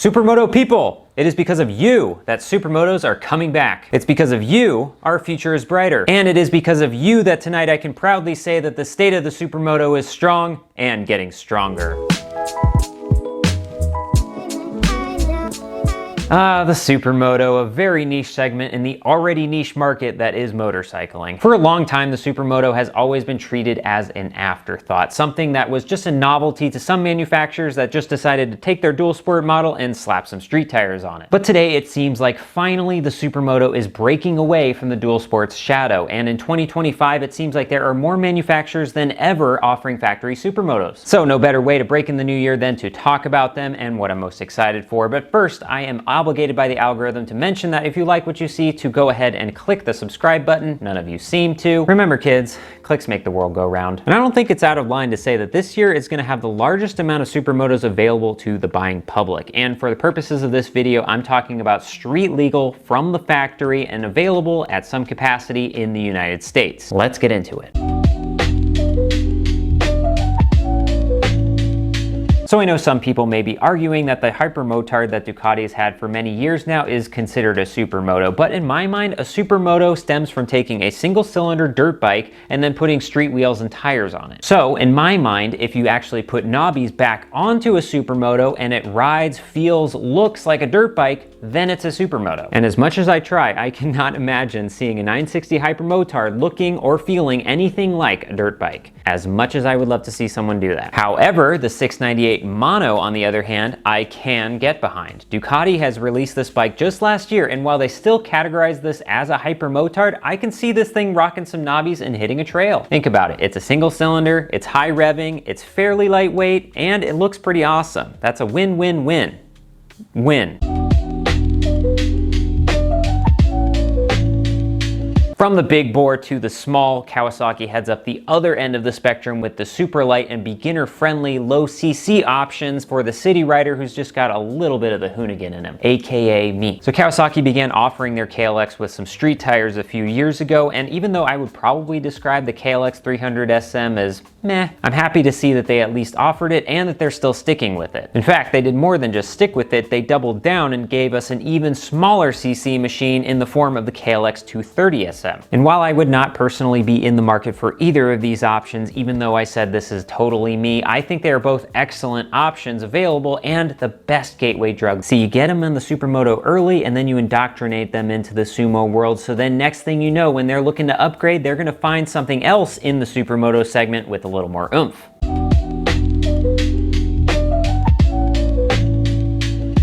Supermoto people, it is because of you that Supermotos are coming back. It's because of you our future is brighter. And it is because of you that tonight I can proudly say that the state of the Supermoto is strong and getting stronger. The Supermoto, a very niche segment in the already niche market that is motorcycling. For a long time, the Supermoto has always been treated as an afterthought, something that was just a novelty to some manufacturers that just decided to take their dual sport model and slap some street tires on it. But today, it seems like finally the Supermoto is breaking away from the dual sports shadow, and in 2025, it seems like there are more manufacturers than ever offering factory Supermotos. So no better way to break in the new year than to talk about them and what I'm most excited for. But first, I am obligated by the algorithm to mention that if you like what you see, to go ahead and click the subscribe button. None of you seem to. Remember kids, clicks make the world go round. And I don't think it's out of line to say that this year is going to have the largest amount of Supermotos available to the buying public. And for the purposes of this video, I'm talking about street legal from the factory and available at some capacity in the United States. Let's get into it. So I know some people may be arguing that the hypermotard that Ducati has had for many years now is considered a supermoto, but in my mind, a supermoto stems from taking a single cylinder dirt bike and then putting street wheels and tires on it. So in my mind, if you actually put knobbies back onto a supermoto and it rides, feels, looks like a dirt bike, then it's a supermoto. And as much as I try, I cannot imagine seeing a 960 hypermotard looking or feeling anything like a dirt bike, as much as I would love to see someone do that. However, the 698 Mono, on the other hand, I can get behind. Ducati has released this bike just last year, and while they still categorize this as a hypermotard, I can see this thing rocking some knobbies and hitting a trail. Think about it. It's a single cylinder, it's high revving, it's fairly lightweight, and it looks pretty awesome. That's a win-win-win. Win. From the big bore to the small, Kawasaki heads up the other end of the spectrum with the super light and beginner-friendly low CC options for the city rider who's just got a little bit of the hoonigan in him, aka me. So Kawasaki began offering their KLX with some street tires a few years ago, and even though I would probably describe the KLX 300 SM as meh, I'm happy to see that they at least offered it and that they're still sticking with it. In fact, they did more than just stick with it, they doubled down and gave us an even smaller CC machine in the form of the KLX 230 SM. And while I would not personally be in the market for either of these options, even though I said this is totally me, I think they are both excellent options available and the best gateway drug. So you get them in the Supermoto early and then you indoctrinate them into the sumo world. So then next thing you know, when they're looking to upgrade, they're gonna find something else in the Supermoto segment with a little more oomph.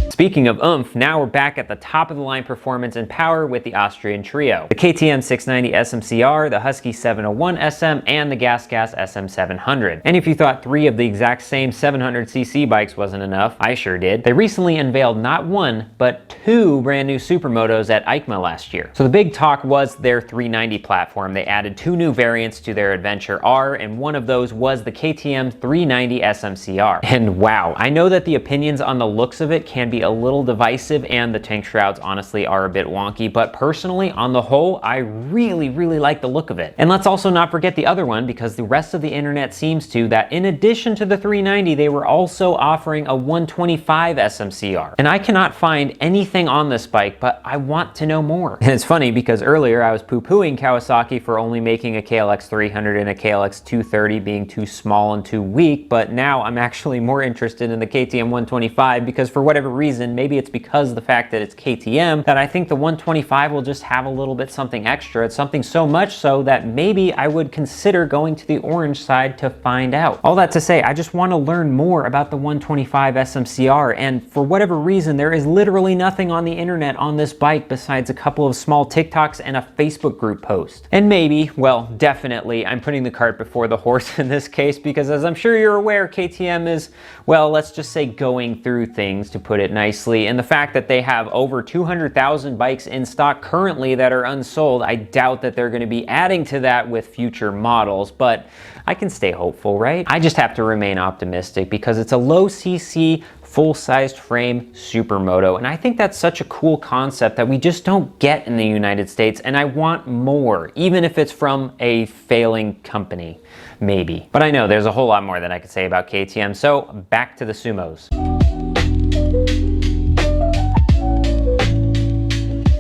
Speaking of oomph, now we're back at the top of the line performance and power with the Austrian trio. The KTM 690 SMCR, the Husky 701 SM, and the GasGas SM700. And if you thought 3 of the exact same 700cc bikes wasn't enough, I sure did. They recently unveiled not 1, but 2 brand new Supermotos at EICMA last year. So the big talk was their 390 platform. They added 2 new variants to their Adventure R, and one of those was the KTM 390 SMCR. And wow, I know that the opinions on the looks of it can be a little divisive and the tank shrouds honestly are a bit wonky, but personally on the whole I really like the look of it. And let's also not forget the other one, because the rest of the internet seems to, that in addition to the 390 they were also offering a 125 SMCR. And I cannot find anything on this bike, but I want to know more. And it's funny because earlier I was poo-pooing Kawasaki for only making a KLX 300 and a KLX 230 being too small and too weak, but now I'm actually more interested in the KTM 125 because for whatever reason, maybe it's because of the fact that it's KTM, that I think the 125 will just have a little bit something extra. It's something so much so that maybe I would consider going to the orange side to find out. All that to say, I just want to learn more about the 125 SMCR, and for whatever reason, there is literally nothing on the internet on this bike besides a couple of small TikToks and a Facebook group post. And maybe, well, definitely, I'm putting the cart before the horse in this case, because as I'm sure you're aware, KTM is, well, let's just say going through things, to put it nicely, and the fact that they have over 200,000 bikes in stock currently that are unsold, I doubt that they're going to be adding to that with future models, but I can stay hopeful, right? I just have to remain optimistic because it's a low CC, full-sized frame supermoto, and I think that's such a cool concept that we just don't get in the United States, and I want more, even if it's from a failing company, maybe. But I know there's a whole lot more that I could say about KTM, so back to the Sumos.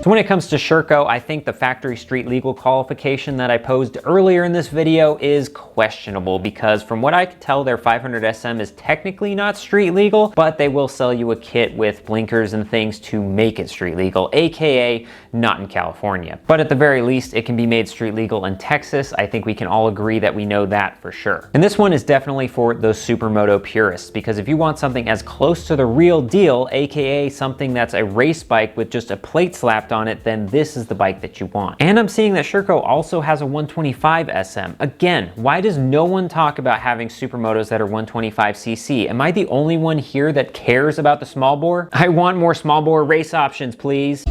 So when it comes to Sherco, I think the factory street legal qualification that I posed earlier in this video is questionable, because from what I can tell, their 500 SM is technically not street legal, but they will sell you a kit with blinkers and things to make it street legal, aka not in California. But at the very least, it can be made street legal in Texas. I think we can all agree that we know that for sure. And this one is definitely for those supermoto purists, because if you want something as close to the real deal, aka something that's a race bike with just a plate slapped on it, then this is the bike that you want. And I'm seeing that Sherco also has a 125 SM. Again, why does no one talk about having supermotos that are 125cc? Am I the only one here that cares about the small bore? I want more small bore race options, please.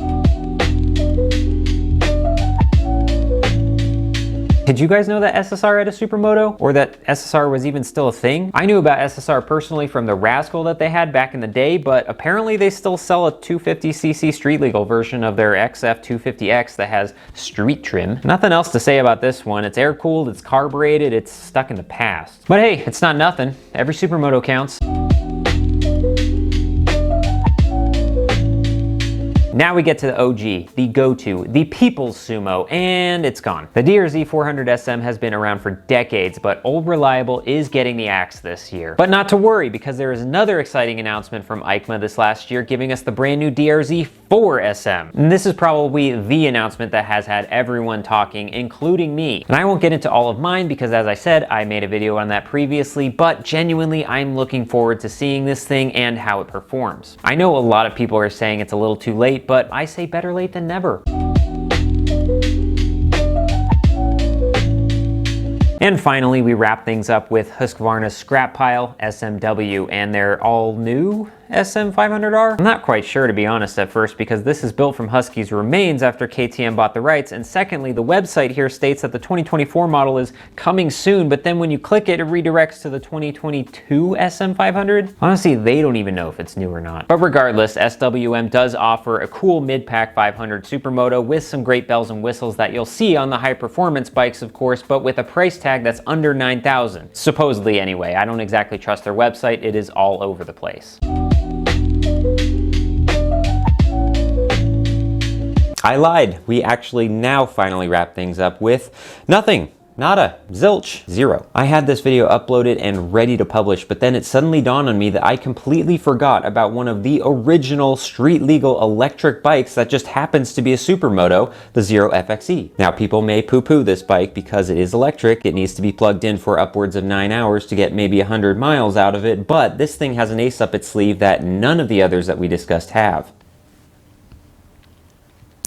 Did you guys know that SSR had a supermoto? Or that SSR was even still a thing? I knew about SSR personally from the Rascal that they had back in the day, but apparently they still sell a 250cc street legal version of their XF 250X that has street trim. Nothing else to say about this one. It's air-cooled, it's carbureted, it's stuck in the past. But hey, it's not nothing. Every supermoto counts. Now we get to the OG, the go-to, the people's sumo, and it's gone. The DRZ 400 SM has been around for decades, but Old Reliable is getting the axe this year. But not to worry, because there is another exciting announcement from EICMA this last year, giving us the brand new DRZ 4 SM. And this is probably the announcement that has had everyone talking, including me. And I won't get into all of mine because, as I said, I made a video on that previously, but genuinely, I'm looking forward to seeing this thing and how it performs. I know a lot of people are saying it's a little too late, but I say better late than never. And finally, we wrap things up with Husqvarna's scrap pile SMW and their all new SM500R? I'm not quite sure, to be honest, at first, because this is built from Husky's remains after KTM bought the rights, and secondly, the website here states that the 2024 model is coming soon, but then when you click it, it redirects to the 2022 SM500. Honestly, they don't even know if it's new or not. But regardless, SWM does offer a cool mid-pack 500 supermoto with some great bells and whistles that you'll see on the high-performance bikes, of course, but with a price tag that's under $9,000. Supposedly, anyway. I don't exactly trust their website. It is all over the place. I lied. We actually now finally wrap things up with nothing. Nada. Zilch. Zero. I had this video uploaded and ready to publish, but then it suddenly dawned on me that I completely forgot about one of the original street legal electric bikes that just happens to be a supermoto, the Zero FXE. Now, people may poo-poo this bike because it is electric. It needs to be plugged in for upwards of 9 hours to get maybe 100 miles out of it, but this thing has an ace up its sleeve that none of the others that we discussed have.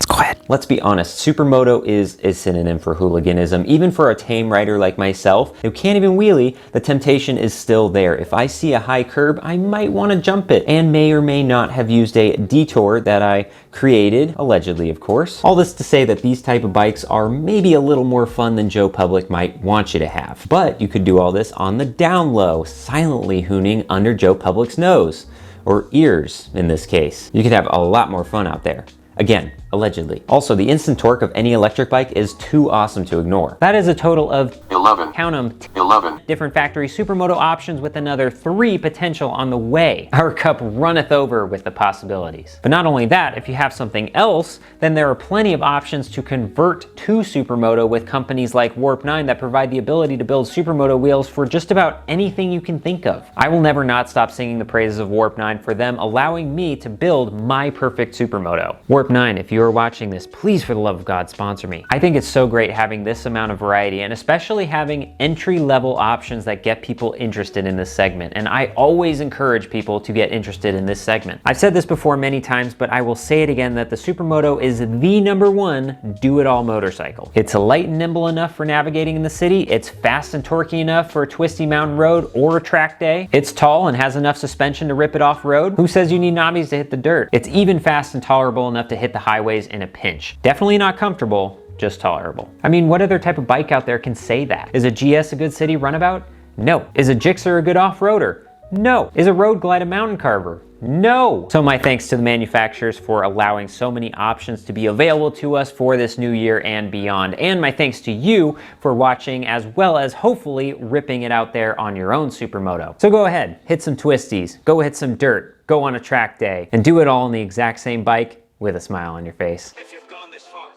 Quiet. Let's be honest, supermoto is a synonym for hooliganism. Even for a tame rider like myself who can't even wheelie, the temptation is still there. If I see a high curb, I might want to jump it, and may or may not have used a detour that I created, allegedly of course. All this to say that these type of bikes are maybe a little more fun than Joe Public might want you to have. But you could do all this on the down low, silently hooning under Joe Public's nose, or ears in this case. You could have a lot more fun out there. Again, allegedly. Also, the instant torque of any electric bike is too awesome to ignore. That is a total of 11, count them, 11 different factory supermoto options, with another 3 potential on the way. Our cup runneth over with the possibilities. But not only that, if you have something else, then there are plenty of options to convert to supermoto with companies like Warp 9 that provide the ability to build supermoto wheels for just about anything you can think of. I will never not stop singing the praises of Warp 9 for them allowing me to build my perfect supermoto. Warp 9, if you are watching this, please, for the love of God, sponsor me. I think it's so great having this amount of variety, and especially having entry-level options that get people interested in this segment. And I always encourage people to get interested in this segment. I've said this before many times, but I will say it again, that the Supermoto is the #1 do-it-all motorcycle. It's light and nimble enough for navigating in the city. It's fast and torquey enough for a twisty mountain road or a track day. It's tall and has enough suspension to rip it off-road. Who says you need knobbies to hit the dirt? It's even fast and tolerable enough to hit the highways in a pinch. Definitely not comfortable, just tolerable. I mean, what other type of bike out there can say that? Is a GS a good city runabout? No. Is a Gixxer a good off-roader? No. Is a Road Glide a mountain carver? No. So my thanks to the manufacturers for allowing so many options to be available to us for this new year and beyond. And my thanks to you for watching, as well as hopefully ripping it out there on your own Supermoto. So go ahead, hit some twisties, go hit some dirt, go on a track day, and do it all on the exact same bike with a smile on your face. If you've gone this far,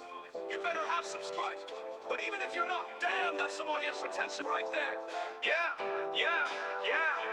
you better have some spite. But even if you're not, damn, that's some audience retention right there. Yeah, yeah, yeah.